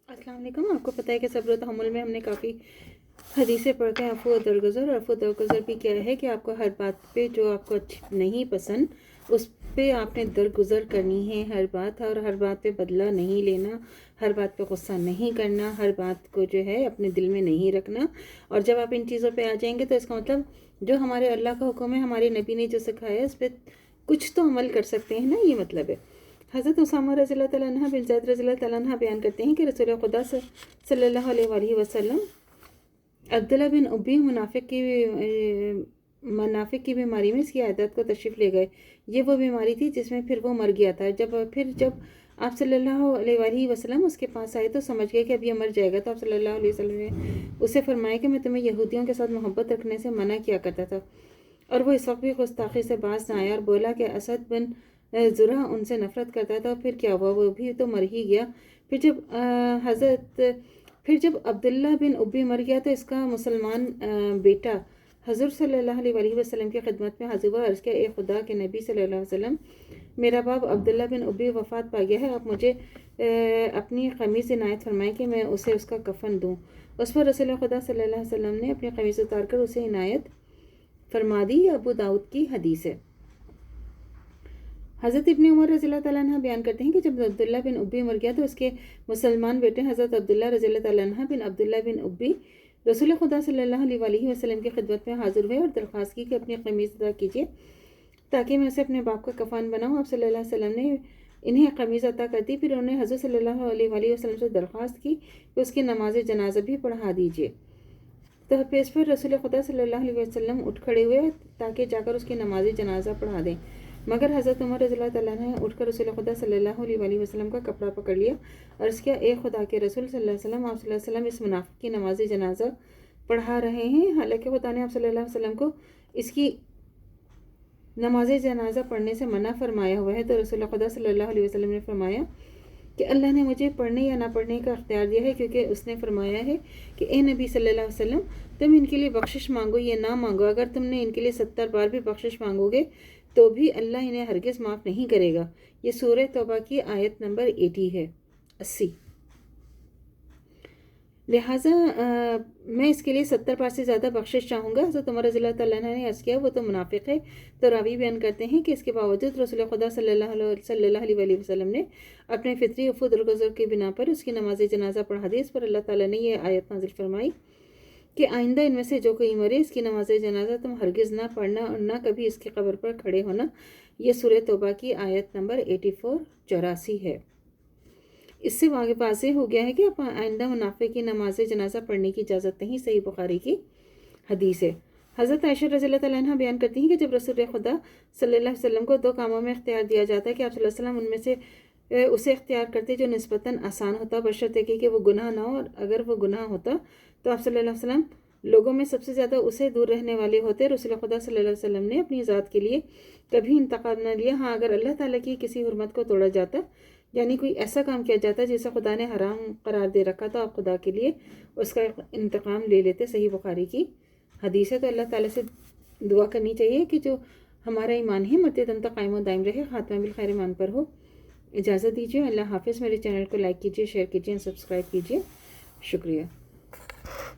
अस्सलाम वालेकुम। आपको पता है कि सब्र और तहम्मुल में हमने काफ़ी हदीसें पढ़ के अफ़ू और दरगुज़र। अफ़ू और दरगुज़र भी क्या है कि आपको हर बात पे जो आपको अच्छी नहीं पसंद उस पे आपने दरगुज़र करनी है हर बात, और हर बात पे बदला नहीं लेना, हर बात पे गुस्सा नहीं करना, हर बात को जो है अपने दिल में नहीं रखना। और जब आप इन चीज़ों पे आ जाएंगे तो इसका मतलब जो हमारे अल्लाह का हुक्म है, हमारे नबी ने जो सिखाया है उस पर कुछ तो अमल कर सकते हैं ना, ये मतलब है। हज़रत उसामा रज़ियल्लाहु तआला अन्हा बिन ज़ैद रज़ियल्लाहु तआला अन्हा बयान करते हैं कि रसूल खुदा सल्लल्लाहु अलैहि वसल्लम अब्दुल्ला बिन उब्बी मुनाफिक की बीमारी में इसकी आदत को तशरीफ़ ले गए। ये वो बीमारी थी जिसमें फिर वो मर गया था। जब आप सल्लल्लाहु अलैहि वसल्लम उसके पास आए तो समझ गए कि अब ये मर जाएगा। तो आप सल्लल्लाहु अलैहि वसल्लम ने उसे फरमाया कि मैं तुम्हें यहूदियों के साथ मोहब्बत रखने से मना किया करता था, और वो इस वक्त भी गुस्ताखी से बाज न आया और बोला कि असद बिन ज़ुरा उनसे नफ़रत करता था। फिर क्या हुआ, वो भी तो मर ही गया। फिर जब अब्दुल्ला बिन उब्बी मर गया तो इसका मुसलमान बेटा हज़ूर सल्लल्लाहु अलैहि वसल्लम की खिदमत में हाजिर हुआ। अर्ज़ किया, ए खुदा के नबी सल्लल्लाहु अलैहि वसल्लम, मेरा बाप अब्दुल्ला बिन उब्बी वफ़ात पा गया है। आप मुझे अपनी क़मीज़ इनायत फरमाएं कि मैं उसे उसका कफ़न दूँ। उस पर रसूल खुदा सल्लल्लाहु अलैहि वसल्लम ने अपनी क़मीज़ उतार कर उसे इनायत फरमा दी। अबू दाऊद की हदीस है। हज़रत इब्न उमर रज़ियल्लाहु तआला अन्हा बयान करते हैं कि जब अब्दुल्ला बिन उब्बी मर गया तो उसके मुसलमान बेटे हज़रत अब्दुल्ला रज़ियल्लाहु तआला अन्हा बिन अब्दुल्ला बिन उब्बी रसूल खुदा सल्लल्लाहु अलैहि वसल्लम की खिदमत में हाजिर हुए और दरख्वास्त की कि अपनी क़मीज़ अदा कीजिए ताकि मैं उसे अपने बाप का कफ़न बनाऊँ। आप सल्लल्लाहु अलैहि वसल्लम ने इन्हें क़मीज़ अता कर दी। फिर उन्होंने हज़रत सल्लल्लाहु अलैहि वसल्लम से दरख्वास्त की कि उसकी नमाज जनाजा भी पढ़ा दीजिए। तो पेश पर रसूल खुदा सल्लल्लाहु अलैहि वसल्लम उठ खड़े हुए ताकि जाकर उसकी नमाज जनाजा पढ़ा दें, मगर हज़रत उमर रज़ियल्लाहु तआला अन्हु ने उठकर रसूल खुदा सल्लल्लाहु अलैहि वसल्लम का कपड़ा पकड़ लिया। अर्ज़ किया, ए खुदा के रसूल सल्लल्लाहु अलैहि वसल्लम, आप सल्लल्लाहु अलैहि वसल्लम इस मुनाफिक की नमाज जनाजा पढ़ा रहे हैं, हालांकि खुदा ने आप सल्लल्लाहु अलैहि वसल्लम को इसकी नमाज जनाजा पढ़ने से मना फरमाया हुआ है। तो रसूल खुदा सल्लल्लाहु अलैहि वसल्लम ने फरमाया कि अल्लाह ने मुझे पढ़ने या ना पढ़ने का अख्तियार दिया है, क्योंकि उसने फरमाया है कि ए नबी सल्लल्लाहु अलैहि वसल्लम, तुम इनके लिए बख्शिश मांगो या ना मांगो, अगर तुमने इनके लिए 70 बार भी बख्शिश मांगोगे तो भी अल्लाह इन्हें हरगिज़ माफ़ नहीं करेगा। ये सूरह तौबा की आयत नंबर 80। लिहाजा मैं इसके लिए 70 बार से ज़्यादा बख्शिश चाहूँगा। हज़रत उमर रज़ियल्लाहु तआला अन्हु ने अर्ज़ किया, वो तो मुनाफिक है। तो रावी बयान करते हैं कि इसके बावजूद रसूल खुदा सल्लल्लाहु अलैहि वसल्लम ने अपने फितरी अफ़ू दरगुज़र की बिना पर उसकी नमाज जनाजा पढ़ा दी। इस पर अल्लाह ताला ने यह आयत नाज़िल फरमाई कि आइंदा इनमें से जो कोई मरे इसकी नमाज जनाजा तुम हरगिज़ ना पढ़ना और ना कभी इसकी कब्र पर खड़े होना। यह सूरह तौबा की आयत नंबर 84 है। इससे वाज़ेह हो गया है कि आप आइंदा मुनाफिक की नमाज जनाजा पढ़ने की इजाज़त नहीं। सही बुखारी की हदीस है। हज़रत आयशा रज़ियल्लाहु तआला अन्हा बयान करती हैं कि जब रसूल खुदा सल्लल्लाहु अलैहि वसल्लम को दो कामों में इख्तियार दिया जाता है कि आप सल्लल्लाहु अलैहि वसल्लम उनमें से उसे इख्तियार करते जो निस्बतन आसान होता, बशर्ते कि वो गुनाह ना हो, और अगर वो गुनाह होता तो आप सल्लल्लाहु अलैहि वसल्लम लोगों में सबसे ज़्यादा उसे दूर रहने वाले होते। रसूल खुदा सल्लल्लाहु अलैहि वसल्लम ने अपनी ज़ात के लिए कभी इंतकाम न लिया। हाँ, अगर अल्लाह ताला की किसी हुर्मत को तोड़ा जाता, यानी कोई ऐसा काम किया जाता जिसे खुदा ने हराम करार दे रखा, तो आप खुदा के लिए उसका इंतकाम ले लेते। सही बुखारी की हदीस है। तो अल्लाह ताला से दुआ करनी चाहिए कि जो हमारा ईमान है मरते दम तक कायम दायम रहे, खात्मा बिल खैर ईमान पर हो। इजाज़त दीजिए। अल्लाह हाफ़िज़। मेरे चैनल को लाइक कीजिए, शेयर कीजिए, सब्सक्राइब कीजिए। शुक्रिया।